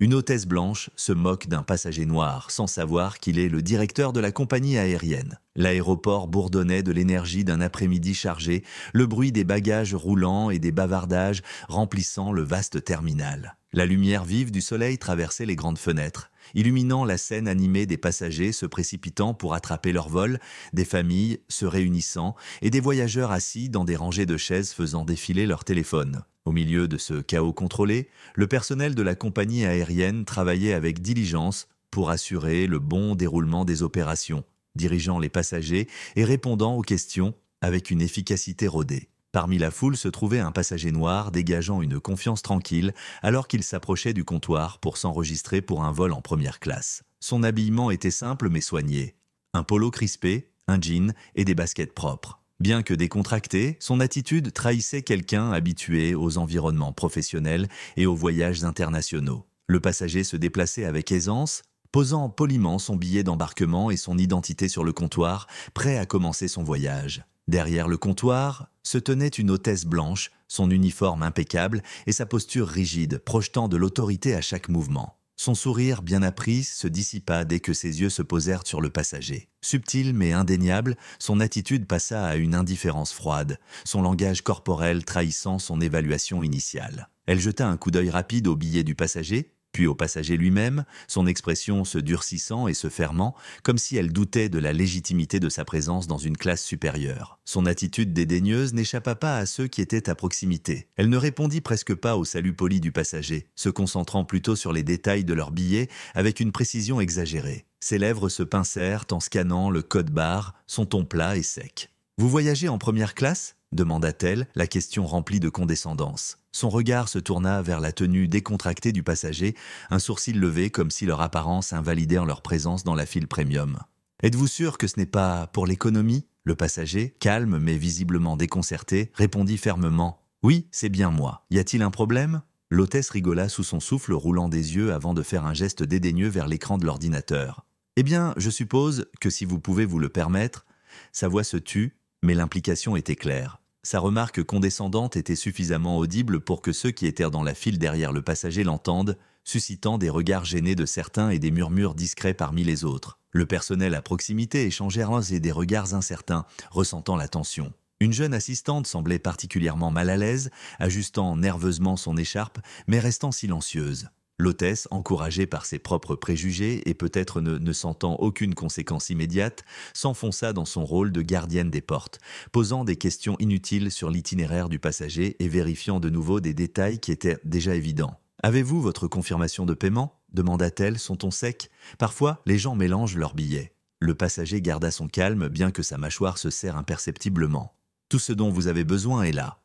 Une hôtesse blanche se moque d'un passager noir sans savoir qu'il est le directeur de la compagnie aérienne. L'aéroport bourdonnait de l'énergie d'un après-midi chargé, le bruit des bagages roulants et des bavardages remplissant le vaste terminal. La lumière vive du soleil traversait les grandes fenêtres, illuminant la scène animée des passagers se précipitant pour attraper leur vol, des familles se réunissant et des voyageurs assis dans des rangées de chaises faisant défiler leur téléphone. Au milieu de ce chaos contrôlé, le personnel de la compagnie aérienne travaillait avec diligence pour assurer le bon déroulement des opérations, dirigeant les passagers et répondant aux questions avec une efficacité rodée. Parmi la foule se trouvait un passager noir dégageant une confiance tranquille alors qu'il s'approchait du comptoir pour s'enregistrer pour un vol en première classe. Son habillement était simple mais soigné. Un polo crispé, un jean et des baskets propres. Bien que décontracté, son attitude trahissait quelqu'un habitué aux environnements professionnels et aux voyages internationaux. Le passager se déplaçait avec aisance, posant poliment son billet d'embarquement et son identité sur le comptoir, prêt à commencer son voyage. Derrière le comptoir se tenait une hôtesse blanche, son uniforme impeccable et sa posture rigide, projetant de l'autorité à chaque mouvement. Son sourire bien appris se dissipa dès que ses yeux se posèrent sur le passager. Subtil mais indéniable, son attitude passa à une indifférence froide, son langage corporel trahissant son évaluation initiale. Elle jeta un coup d'œil rapide au billet du passager, puis au passager lui-même, son expression se durcissant et se fermant, comme si elle doutait de la légitimité de sa présence dans une classe supérieure. Son attitude dédaigneuse n'échappa pas à ceux qui étaient à proximité. Elle ne répondit presque pas au salut poli du passager, se concentrant plutôt sur les détails de leur billet avec une précision exagérée. Ses lèvres se pincèrent en scannant le code-barre, son ton plat et sec. « Vous voyagez en première classe ?» demanda-t-elle, la question remplie de condescendance. Son regard se tourna vers la tenue décontractée du passager, un sourcil levé comme si leur apparence invalidait en leur présence dans la file premium. « Êtes-vous sûr que ce n'est pas pour l'économie ?» Le passager, calme mais visiblement déconcerté, répondit fermement. « Oui, c'est bien moi. Y a-t-il un problème ?» L'hôtesse rigola sous son souffle, roulant des yeux avant de faire un geste dédaigneux vers l'écran de l'ordinateur. « Eh bien, je suppose que si vous pouvez vous le permettre… » Sa voix se tut, mais l'implication était claire. Sa remarque condescendante était suffisamment audible pour que ceux qui étaient dans la file derrière le passager l'entendent, suscitant des regards gênés de certains et des murmures discrets parmi les autres. Le personnel à proximité échangèrent des regards incertains, ressentant la tension. Une jeune assistante semblait particulièrement mal à l'aise, ajustant nerveusement son écharpe, mais restant silencieuse. L'hôtesse, encouragée par ses propres préjugés et peut-être ne sentant aucune conséquence immédiate, s'enfonça dans son rôle de gardienne des portes, posant des questions inutiles sur l'itinéraire du passager et vérifiant de nouveau des détails qui étaient déjà évidents. « Avez-vous votre confirmation de paiement ?» demanda-t-elle, son ton sec. Parfois, les gens mélangent leurs billets. Le passager garda son calme, bien que sa mâchoire se serre imperceptiblement. « Tout ce dont vous avez besoin est là.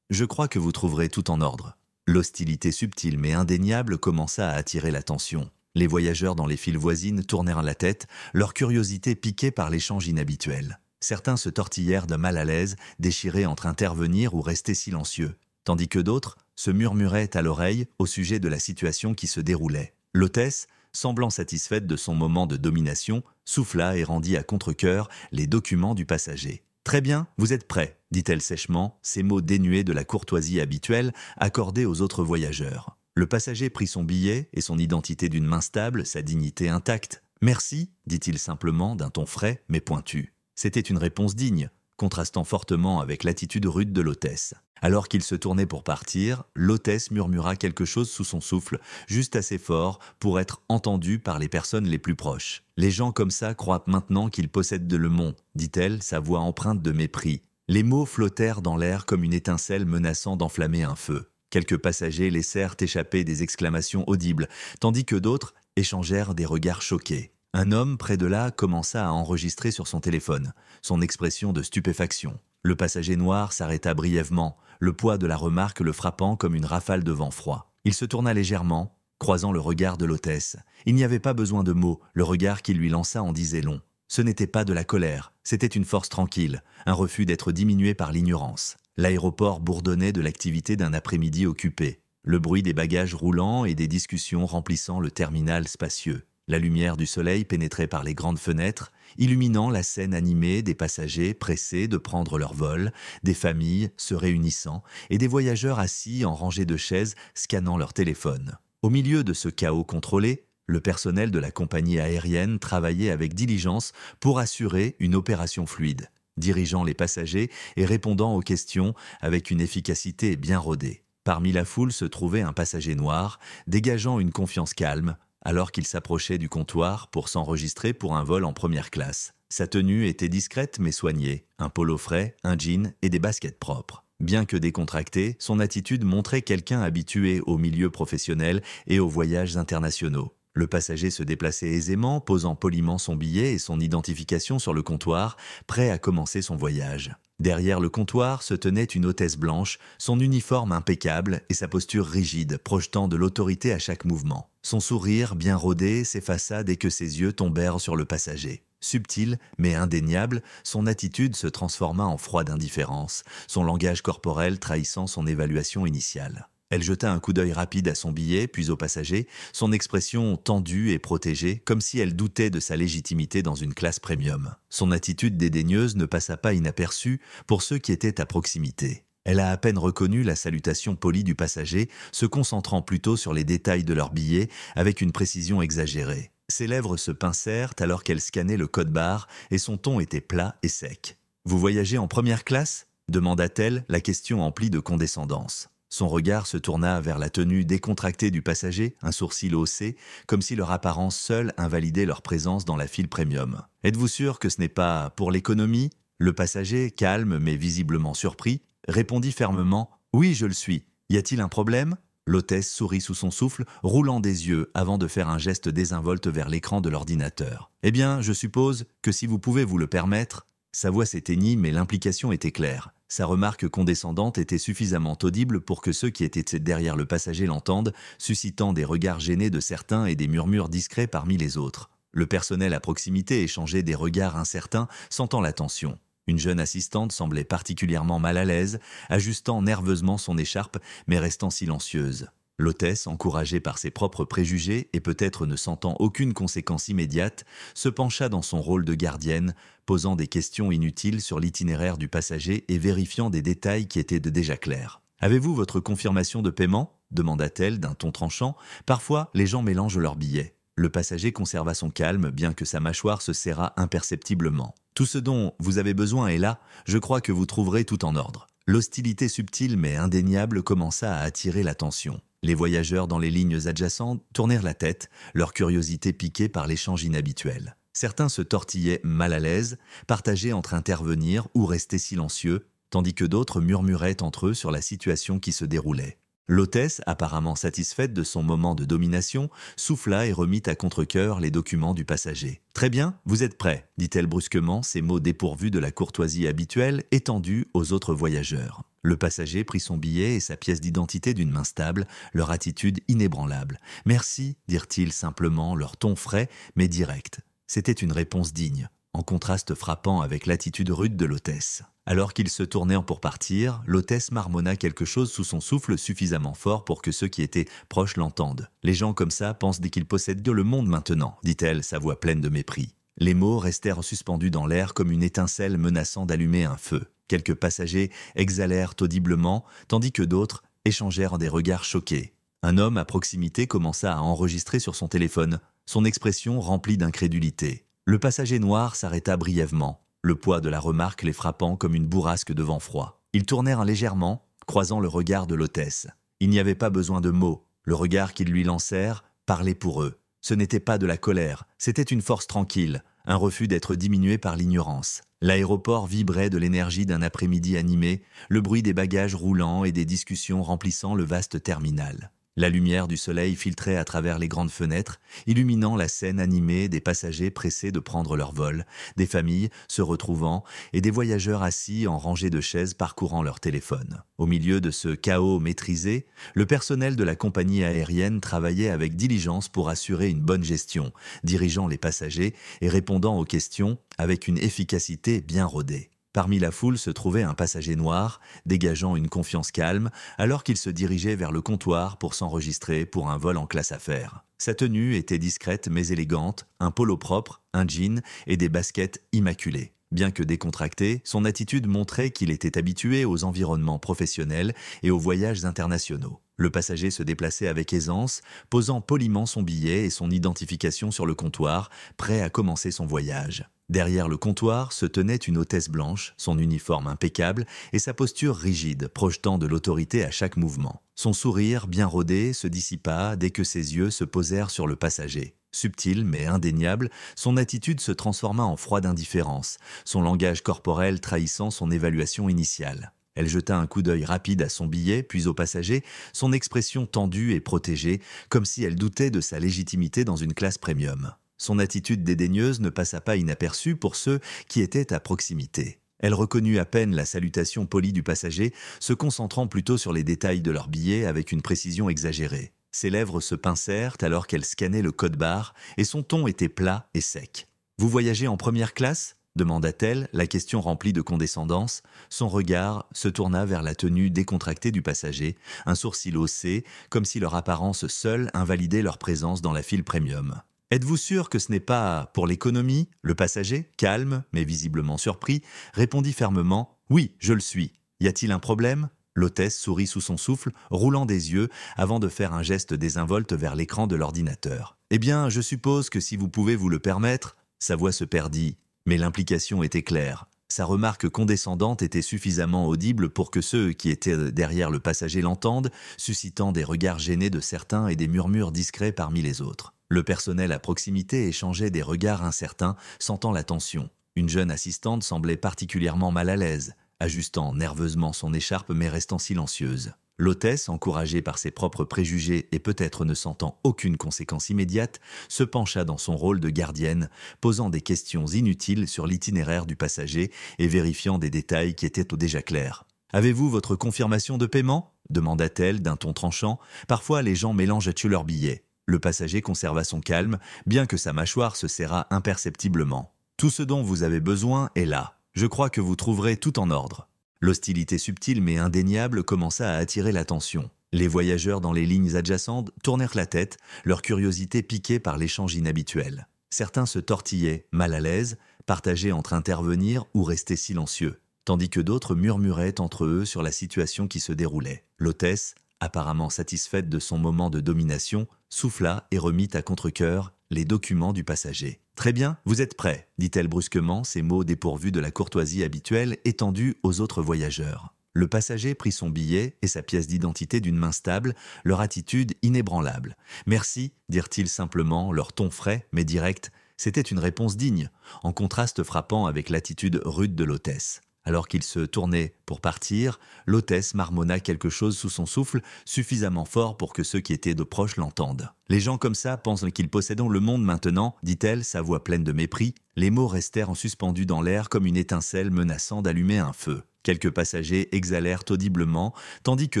Je crois que vous trouverez tout en ordre. » L'hostilité subtile mais indéniable commença à attirer l'attention. Les voyageurs dans les files voisines tournèrent la tête, leur curiosité piquée par l'échange inhabituel. Certains se tortillèrent d'un mal à l'aise, déchirés entre intervenir ou rester silencieux, tandis que d'autres se murmuraient à l'oreille au sujet de la situation qui se déroulait. L'hôtesse, semblant satisfaite de son moment de domination, souffla et rendit à contre-cœur les documents du passager. « Très bien, vous êtes prêts », dit-elle sèchement, ces mots dénués de la courtoisie habituelle accordée aux autres voyageurs. Le passager prit son billet et son identité d'une main stable, sa dignité intacte. « Merci », dit-il simplement d'un ton frais mais pointu. C'était une réponse digne, contrastant fortement avec l'attitude rude de l'hôtesse. Alors qu'il se tournait pour partir, l'hôtesse murmura quelque chose sous son souffle, juste assez fort pour être entendu par les personnes les plus proches. « Les gens comme ça croient maintenant qu'ils possèdent le monde », dit-elle, sa voix empreinte de mépris. Les mots flottèrent dans l'air comme une étincelle menaçant d'enflammer un feu. Quelques passagers laissèrent échapper des exclamations audibles, tandis que d'autres échangèrent des regards choqués. Un homme près de là commença à enregistrer sur son téléphone, son expression de stupéfaction. Le passager noir s'arrêta brièvement, le poids de la remarque le frappant comme une rafale de vent froid. Il se tourna légèrement, croisant le regard de l'hôtesse. Il n'y avait pas besoin de mots, le regard qu'il lui lança en disait long. Ce n'était pas de la colère, c'était une force tranquille, un refus d'être diminué par l'ignorance. L'aéroport bourdonnait de l'activité d'un après-midi occupé. Le bruit des bagages roulants et des discussions remplissant le terminal spacieux. La lumière du soleil pénétrait par les grandes fenêtres, illuminant la scène animée des passagers pressés de prendre leur vol, des familles se réunissant et des voyageurs assis en rangées de chaises scannant leur téléphone. Au milieu de ce chaos contrôlé, le personnel de la compagnie aérienne travaillait avec diligence pour assurer une opération fluide, dirigeant les passagers et répondant aux questions avec une efficacité bien rodée. Parmi la foule se trouvait un passager noir, dégageant une confiance calme, alors qu'il s'approchait du comptoir pour s'enregistrer pour un vol en première classe. Sa tenue était discrète mais soignée, un polo frais, un jean et des baskets propres. Bien que décontracté, son attitude montrait quelqu'un habitué au milieu professionnel et aux voyages internationaux. Le passager se déplaçait aisément, posant poliment son billet et son identification sur le comptoir, prêt à commencer son voyage. Derrière le comptoir se tenait une hôtesse blanche, son uniforme impeccable et sa posture rigide, projetant de l'autorité à chaque mouvement. Son sourire, bien rodé, s'effaça dès que ses yeux tombèrent sur le passager. Subtil, mais indéniable, son attitude se transforma en froide indifférence, son langage corporel trahissant son évaluation initiale. Elle jeta un coup d'œil rapide à son billet, puis au passager, son expression tendue et protégée, comme si elle doutait de sa légitimité dans une classe premium. Son attitude dédaigneuse ne passa pas inaperçue pour ceux qui étaient à proximité. Elle a à peine reconnu la salutation polie du passager, se concentrant plutôt sur les détails de leur billet avec une précision exagérée. Ses lèvres se pincèrent alors qu'elle scannait le code-barre et son ton était plat et sec. « Vous voyagez en première classe ?» demanda-t-elle, la question emplie de condescendance. Son regard se tourna vers la tenue décontractée du passager, un sourcil haussé, comme si leur apparence seule invalidait leur présence dans la file premium. « Êtes-vous sûr que ce n'est pas pour l'économie ?» Le passager, calme mais visiblement surpris, répondit fermement « Oui, je le suis. Y a-t-il un problème ?» L'hôtesse sourit sous son souffle, roulant des yeux avant de faire un geste désinvolte vers l'écran de l'ordinateur. « Eh bien, je suppose que si vous pouvez vous le permettre… » Sa voix s'éteignit, mais l'implication était claire. Sa remarque condescendante était suffisamment audible pour que ceux qui étaient derrière le passager l'entendent, suscitant des regards gênés de certains et des murmures discrets parmi les autres. Le personnel à proximité échangeait des regards incertains, sentant la tension. Une jeune assistante semblait particulièrement mal à l'aise, ajustant nerveusement son écharpe, mais restant silencieuse. L'hôtesse, encouragée par ses propres préjugés et peut-être ne sentant aucune conséquence immédiate, se pencha dans son rôle de gardienne, posant des questions inutiles sur l'itinéraire du passager et vérifiant des détails qui étaient déjà clairs. « Avez-vous votre confirmation de paiement ?» demanda-t-elle d'un ton tranchant. « Parfois, les gens mélangent leurs billets. » Le passager conserva son calme, bien que sa mâchoire se serra imperceptiblement. « Tout ce dont vous avez besoin est là, je crois que vous trouverez tout en ordre. » L'hostilité subtile mais indéniable commença à attirer l'attention. Les voyageurs dans les lignes adjacentes tournèrent la tête, leur curiosité piquée par l'échange inhabituel. Certains se tortillaient mal à l'aise, partagés entre intervenir ou rester silencieux, tandis que d'autres murmuraient entre eux sur la situation qui se déroulait. L'hôtesse, apparemment satisfaite de son moment de domination, souffla et remit à contre-cœur les documents du passager. « Très bien, vous êtes prêts », dit-elle brusquement, ses mots dépourvus de la courtoisie habituelle, étendus aux autres voyageurs. Le passager prit son billet et sa pièce d'identité d'une main stable, leur attitude inébranlable. « Merci », dirent-ils simplement, leur ton frais mais direct. C'était une réponse digne, en contraste frappant avec l'attitude rude de l'hôtesse. Alors qu'ils se tournèrent pour partir, l'hôtesse marmonna quelque chose sous son souffle suffisamment fort pour que ceux qui étaient proches l'entendent. « Les gens comme ça pensent qu'ils possèdent le monde maintenant », dit-elle, sa voix pleine de mépris. Les mots restèrent suspendus dans l'air comme une étincelle menaçant d'allumer un feu. Quelques passagers exhalèrent audiblement, tandis que d'autres échangèrent des regards choqués. Un homme à proximité commença à enregistrer sur son téléphone, son expression remplie d'incrédulité. Le passager noir s'arrêta brièvement, le poids de la remarque les frappant comme une bourrasque de vent froid. Ils tournèrent légèrement, croisant le regard de l'hôtesse. Il n'y avait pas besoin de mots. Le regard qu'ils lui lancèrent parlait pour eux. Ce n'était pas de la colère, c'était une force tranquille, un refus d'être diminué par l'ignorance. L'aéroport vibrait de l'énergie d'un après-midi animé, le bruit des bagages roulants et des discussions remplissant le vaste terminal. La lumière du soleil filtrait à travers les grandes fenêtres, illuminant la scène animée des passagers pressés de prendre leur vol, des familles se retrouvant et des voyageurs assis en rangées de chaises parcourant leur téléphone. Au milieu de ce chaos maîtrisé, le personnel de la compagnie aérienne travaillait avec diligence pour assurer une bonne gestion, dirigeant les passagers et répondant aux questions avec une efficacité bien rodée. Parmi la foule se trouvait un passager noir, dégageant une confiance calme, alors qu'il se dirigeait vers le comptoir pour s'enregistrer pour un vol en classe affaires. Sa tenue était discrète mais élégante, un polo propre, un jean et des baskets immaculées. Bien que décontracté, son attitude montrait qu'il était habitué aux environnements professionnels et aux voyages internationaux. Le passager se déplaçait avec aisance, posant poliment son billet et son identification sur le comptoir, prêt à commencer son voyage. Derrière le comptoir se tenait une hôtesse blanche, son uniforme impeccable et sa posture rigide, projetant de l'autorité à chaque mouvement. Son sourire, bien rodé, se dissipa dès que ses yeux se posèrent sur le passager. Subtil mais indéniable, son attitude se transforma en froide indifférence, son langage corporel trahissant son évaluation initiale. Elle jeta un coup d'œil rapide à son billet, puis au passager, son expression tendue et protégée, comme si elle doutait de sa légitimité dans une classe premium. Son attitude dédaigneuse ne passa pas inaperçue pour ceux qui étaient à proximité. Elle reconnut à peine la salutation polie du passager, se concentrant plutôt sur les détails de leur billet avec une précision exagérée. Ses lèvres se pincèrent alors qu'elle scannait le code-barre et son ton était plat et sec. « Vous voyagez en première classe ?» demanda-t-elle, la question remplie de condescendance. Son regard se tourna vers la tenue décontractée du passager, un sourcil haussé, comme si leur apparence seule invalidait leur présence dans la file premium. « Êtes-vous sûr que ce n'est pas pour l'économie ?» Le passager, calme mais visiblement surpris, répondit fermement « Oui, je le suis. Y a-t-il un problème ?» L'hôtesse sourit sous son souffle, roulant des yeux avant de faire un geste désinvolte vers l'écran de l'ordinateur. « Eh bien, je suppose que si vous pouvez vous le permettre… » Sa voix se perdit, mais l'implication était claire. Sa remarque condescendante était suffisamment audible pour que ceux qui étaient derrière le passager l'entendent, suscitant des regards gênés de certains et des murmures discrets parmi les autres. Le personnel à proximité échangeait des regards incertains, sentant la tension. Une jeune assistante semblait particulièrement mal à l'aise, ajustant nerveusement son écharpe mais restant silencieuse. L'hôtesse, encouragée par ses propres préjugés et peut-être ne sentant aucune conséquence immédiate, se pencha dans son rôle de gardienne, posant des questions inutiles sur l'itinéraire du passager et vérifiant des détails qui étaient déjà clairs. « Avez-vous votre confirmation de paiement ?» demanda-t-elle d'un ton tranchant. Parfois, les gens mélangent leurs billets. Le passager conserva son calme, bien que sa mâchoire se serra imperceptiblement. « Tout ce dont vous avez besoin est là. Je crois que vous trouverez tout en ordre. » L'hostilité subtile mais indéniable commença à attirer l'attention. Les voyageurs dans les lignes adjacentes tournèrent la tête, leur curiosité piquée par l'échange inhabituel. Certains se tortillaient, mal à l'aise, partagés entre intervenir ou rester silencieux, tandis que d'autres murmuraient entre eux sur la situation qui se déroulait. L'hôtesse, apparemment satisfaite de son moment de domination, souffla et remit à contre-cœur les documents du passager. « Très bien, vous êtes prêts » dit-elle brusquement, ses mots dépourvus de la courtoisie habituelle étendus aux autres voyageurs. Le passager prit son billet et sa pièce d'identité d'une main stable, leur attitude inébranlable. « Merci » dirent-ils simplement, leur ton frais mais direct. C'était une réponse digne, en contraste frappant avec l'attitude rude de l'hôtesse. Alors qu'il se tournait pour partir, l'hôtesse marmonna quelque chose sous son souffle, suffisamment fort pour que ceux qui étaient de proche l'entendent. « Les gens comme ça pensent qu'ils possèdent le monde maintenant », dit-elle, sa voix pleine de mépris. Les mots restèrent en suspendus dans l'air comme une étincelle menaçant d'allumer un feu. Quelques passagers exhalèrent audiblement, tandis que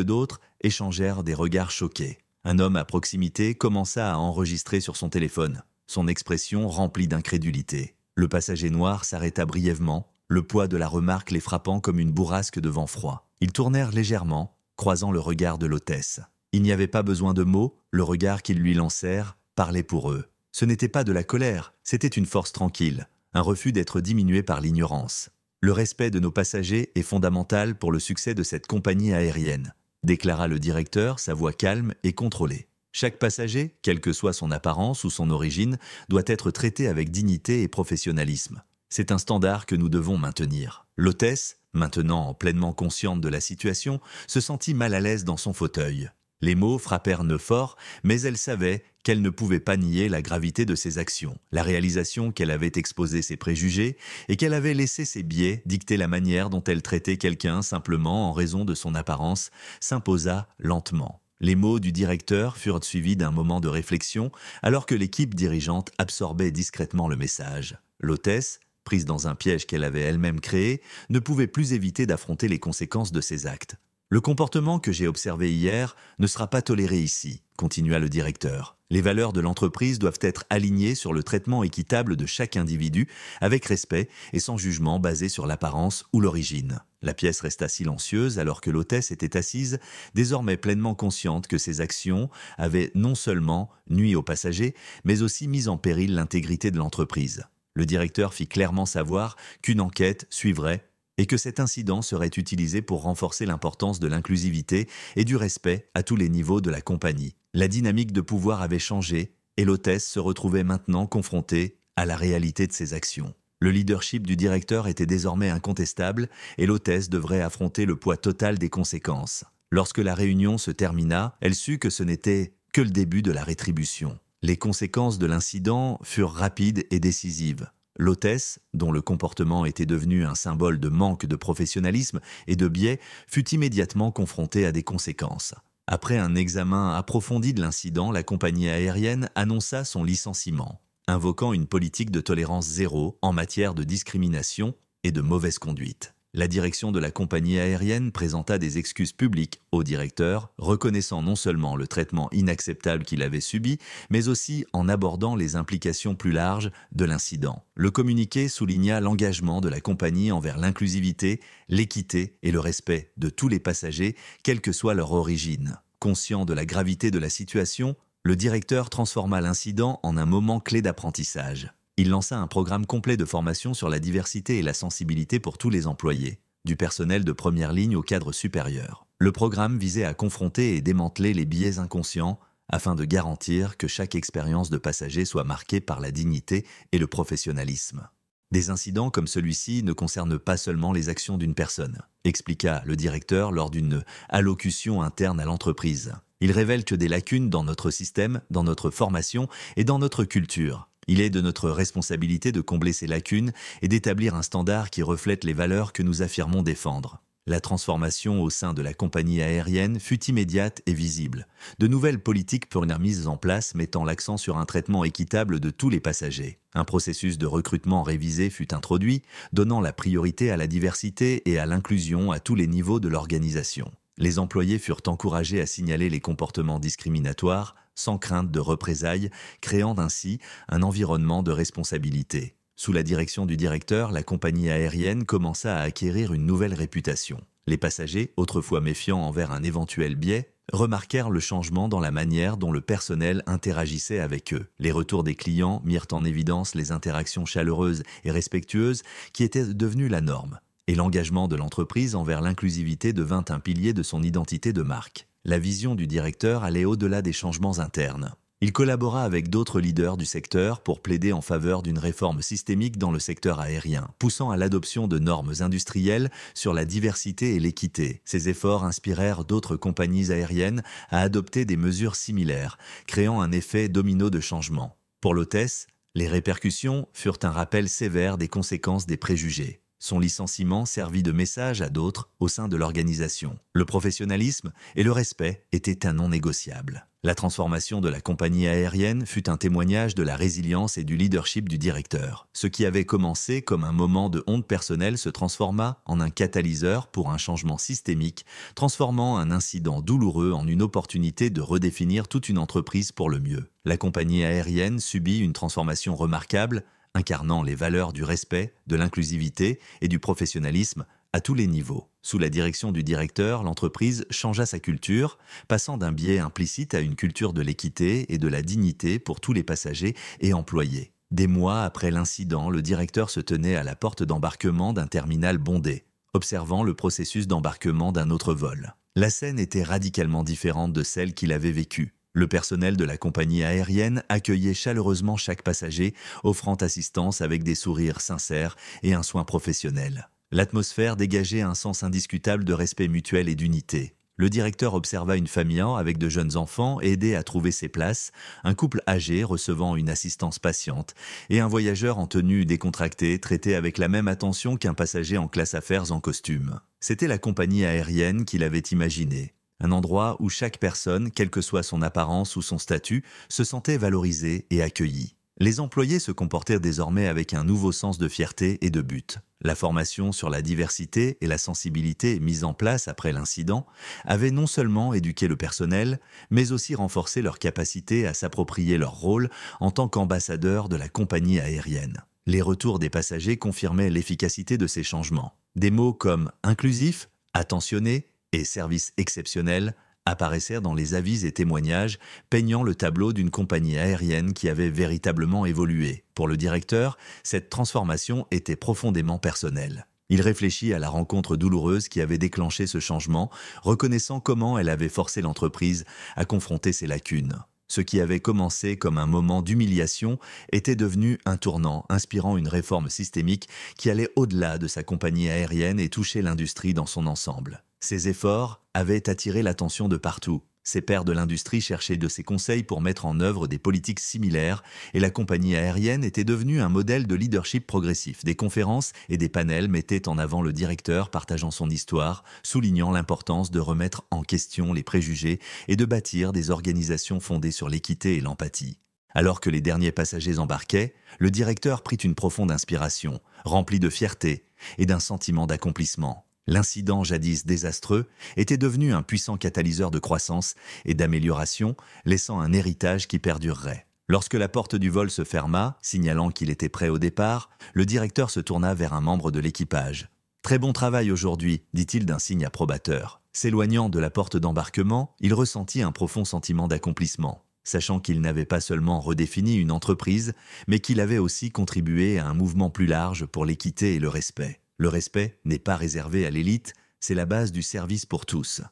d'autres échangèrent des regards choqués. Un homme à proximité commença à enregistrer sur son téléphone, son expression remplie d'incrédulité. Le passager noir s'arrêta brièvement, le poids de la remarque les frappant comme une bourrasque de vent froid. Ils tournèrent légèrement, croisant le regard de l'hôtesse. Il n'y avait pas besoin de mots, le regard qu'ils lui lancèrent parlait pour eux. Ce n'était pas de la colère, c'était une force tranquille, un refus d'être diminué par l'ignorance. Le respect de nos passagers est fondamental pour le succès de cette compagnie aérienne, déclara le directeur, sa voix calme et contrôlée. Chaque passager, quelle que soit son apparence ou son origine, doit être traité avec dignité et professionnalisme. C'est un standard que nous devons maintenir. L'hôtesse, maintenant pleinement consciente de la situation, se sentit mal à l'aise dans son fauteuil. Les mots frappèrent fort, mais elle savait qu'elle ne pouvait pas nier la gravité de ses actions, la réalisation qu'elle avait exposé ses préjugés et qu'elle avait laissé ses biais dicter la manière dont elle traitait quelqu'un simplement en raison de son apparence, s'imposa lentement. Les mots du directeur furent suivis d'un moment de réflexion alors que l'équipe dirigeante absorbait discrètement le message. L'hôtesse, prise dans un piège qu'elle avait elle-même créé, ne pouvait plus éviter d'affronter les conséquences de ses actes. « Le comportement que j'ai observé hier ne sera pas toléré ici », continua le directeur. « Les valeurs de l'entreprise doivent être alignées sur le traitement équitable de chaque individu, avec respect et sans jugement basé sur l'apparence ou l'origine. » La pièce resta silencieuse alors que l'hôtesse était assise, désormais pleinement consciente que ses actions avaient non seulement nui aux passagers, mais aussi mis en péril l'intégrité de l'entreprise. Le directeur fit clairement savoir qu'une enquête suivrait et que cet incident serait utilisé pour renforcer l'importance de l'inclusivité et du respect à tous les niveaux de la compagnie. La dynamique de pouvoir avait changé et l'hôtesse se retrouvait maintenant confrontée à la réalité de ses actions. Le leadership du directeur était désormais incontestable et l'hôtesse devrait affronter le poids total des conséquences. Lorsque la réunion se termina, elle sut que ce n'était que le début de la rétribution. Les conséquences de l'incident furent rapides et décisives. L'hôtesse, dont le comportement était devenu un symbole de manque de professionnalisme et de biais, fut immédiatement confrontée à des conséquences. Après un examen approfondi de l'incident, la compagnie aérienne annonça son licenciement, invoquant une politique de tolérance zéro en matière de discrimination et de mauvaise conduite. La direction de la compagnie aérienne présenta des excuses publiques au directeur, reconnaissant non seulement le traitement inacceptable qu'il avait subi, mais aussi en abordant les implications plus larges de l'incident. Le communiqué souligna l'engagement de la compagnie envers l'inclusivité, l'équité et le respect de tous les passagers, quelle que soit leur origine. Conscient de la gravité de la situation, le directeur transforma l'incident en un moment clé d'apprentissage. Il lança un programme complet de formation sur la diversité et la sensibilité pour tous les employés, du personnel de première ligne au cadre supérieur. Le programme visait à confronter et démanteler les biais inconscients afin de garantir que chaque expérience de passager soit marquée par la dignité et le professionnalisme. Des incidents comme celui-ci ne concernent pas seulement les actions d'une personne, expliqua le directeur lors d'une allocution interne à l'entreprise. Ils révèlent que des lacunes dans notre système, dans notre formation et dans notre culture. Il est de notre responsabilité de combler ces lacunes et d'établir un standard qui reflète les valeurs que nous affirmons défendre. La transformation au sein de la compagnie aérienne fut immédiate et visible. De nouvelles politiques furent mises en place mettant l'accent sur un traitement équitable de tous les passagers. Un processus de recrutement révisé fut introduit, donnant la priorité à la diversité et à l'inclusion à tous les niveaux de l'organisation. Les employés furent encouragés à signaler les comportements discriminatoires, sans crainte de représailles, créant ainsi un environnement de responsabilité. Sous la direction du directeur, la compagnie aérienne commença à acquérir une nouvelle réputation. Les passagers, autrefois méfiants envers un éventuel biais, remarquèrent le changement dans la manière dont le personnel interagissait avec eux. Les retours des clients mirent en évidence les interactions chaleureuses et respectueuses qui étaient devenues la norme. Et l'engagement de l'entreprise envers l'inclusivité devint un pilier de son identité de marque. La vision du directeur allait au-delà des changements internes. Il collabora avec d'autres leaders du secteur pour plaider en faveur d'une réforme systémique dans le secteur aérien, poussant à l'adoption de normes industrielles sur la diversité et l'équité. Ces efforts inspirèrent d'autres compagnies aériennes à adopter des mesures similaires, créant un effet domino de changement. Pour l'hôtesse, les répercussions furent un rappel sévère des conséquences des préjugés. Son licenciement servit de message à d'autres au sein de l'organisation. Le professionnalisme et le respect étaient un non négociable. La transformation de la compagnie aérienne fut un témoignage de la résilience et du leadership du directeur. Ce qui avait commencé comme un moment de honte personnelle se transforma en un catalyseur pour un changement systémique, transformant un incident douloureux en une opportunité de redéfinir toute une entreprise pour le mieux. La compagnie aérienne subit une transformation remarquable, incarnant les valeurs du respect, de l'inclusivité et du professionnalisme à tous les niveaux. Sous la direction du directeur, l'entreprise changea sa culture, passant d'un biais implicite à une culture de l'équité et de la dignité pour tous les passagers et employés. Des mois après l'incident, le directeur se tenait à la porte d'embarquement d'un terminal bondé, observant le processus d'embarquement d'un autre vol. La scène était radicalement différente de celle qu'il avait vécue. Le personnel de la compagnie aérienne accueillait chaleureusement chaque passager, offrant assistance avec des sourires sincères et un soin professionnel. L'atmosphère dégageait un sens indiscutable de respect mutuel et d'unité. Le directeur observa une famille avec de jeunes enfants aidés à trouver ses places, un couple âgé recevant une assistance patiente et un voyageur en tenue décontractée traité avec la même attention qu'un passager en classe affaires en costume. C'était la compagnie aérienne qu'il avait imaginée. Un endroit où chaque personne, quelle que soit son apparence ou son statut, se sentait valorisée et accueillie. Les employés se comportèrent désormais avec un nouveau sens de fierté et de but. La formation sur la diversité et la sensibilité mise en place après l'incident avait non seulement éduqué le personnel, mais aussi renforcé leur capacité à s'approprier leur rôle en tant qu'ambassadeurs de la compagnie aérienne. Les retours des passagers confirmaient l'efficacité de ces changements. Des mots comme « inclusif »,« attentionné » et « service exceptionnel » apparaissèrent dans les avis et témoignages, peignant le tableau d'une compagnie aérienne qui avait véritablement évolué. Pour le directeur, cette transformation était profondément personnelle. Il réfléchit à la rencontre douloureuse qui avait déclenché ce changement, reconnaissant comment elle avait forcé l'entreprise à confronter ses lacunes. Ce qui avait commencé comme un moment d'humiliation était devenu un tournant, inspirant une réforme systémique qui allait au-delà de sa compagnie aérienne et touchait l'industrie dans son ensemble. Ces efforts avaient attiré l'attention de partout. Ses pairs de l'industrie cherchaient de ses conseils pour mettre en œuvre des politiques similaires et la compagnie aérienne était devenue un modèle de leadership progressif. Des conférences et des panels mettaient en avant le directeur partageant son histoire, soulignant l'importance de remettre en question les préjugés et de bâtir des organisations fondées sur l'équité et l'empathie. Alors que les derniers passagers embarquaient, le directeur prit une profonde inspiration, rempli de fierté et d'un sentiment d'accomplissement. L'incident jadis désastreux était devenu un puissant catalyseur de croissance et d'amélioration, laissant un héritage qui perdurerait. Lorsque la porte du vol se ferma, signalant qu'il était prêt au départ, le directeur se tourna vers un membre de l'équipage. « Très bon travail aujourd'hui », dit-il d'un signe approbateur. S'éloignant de la porte d'embarquement, il ressentit un profond sentiment d'accomplissement, sachant qu'il n'avait pas seulement redéfini une entreprise, mais qu'il avait aussi contribué à un mouvement plus large pour l'équité et le respect. Le respect n'est pas réservé à l'élite, c'est la base du service pour tous.